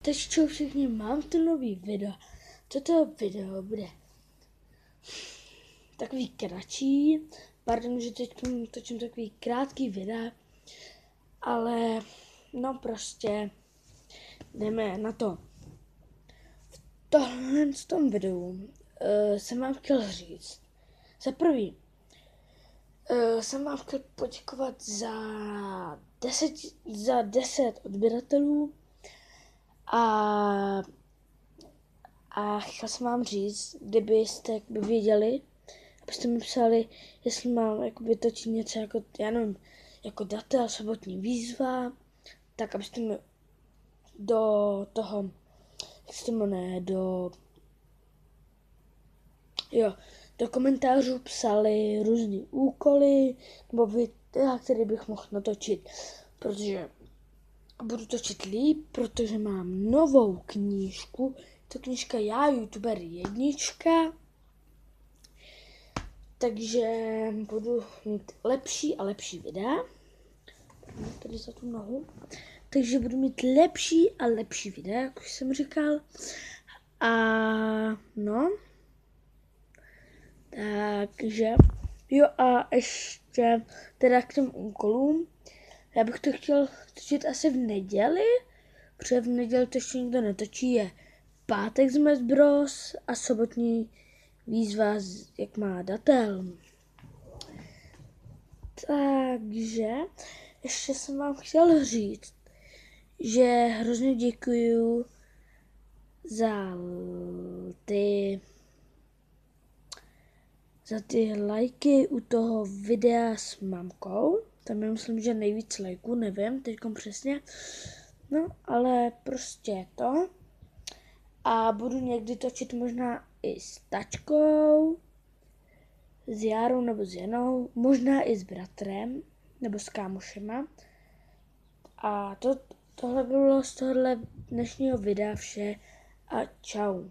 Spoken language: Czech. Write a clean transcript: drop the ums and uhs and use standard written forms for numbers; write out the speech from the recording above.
teď čau všichni, mám to nový video. Toto video bude takový kratší, pardon, že teď točím takový krátký videa, ale no prostě jdeme na to. V tom videu jsem vám chtěl říct, za prvý jsem vám chtěl poděkovat za 10 odběratelů a chtěl jsem vám říct, kdybyste věděli, abyste mi psali, jestli mám točit něco jako, já nevím, jako datel, sobotní výzva, tak abyste mi do toho, jak se to jmenuje, do komentářů psali různé úkoly nebo videa, které bych mohl natočit, protože budu točit líp, protože mám novou knížku, to knížka Já, youtuber jednička, takže budu mít lepší a lepší videa, tady za tu nohu, takže budu mít lepší a lepší videa, jak už jsem říkal, a no, takže jo a ještě teda k těm úkolům, já bych to chtěl točit asi v neděli, protože v neděli to ještě nikdo netočí, je pátek z Smash Bros a sobotní výzva, jak má datel. Takže ještě jsem vám chtěl říct, že hrozně děkuju za ty lajky u toho videa s mamkou. Tam je, myslím, že nejvíc lajků, nevím teďkom přesně. No, ale prostě to. A budu někdy točit možná i s tačkou, s Járou nebo s Janou, možná i s bratrem, nebo s kámošema. A tohle bylo z tohohle dnešního videa vše a čau.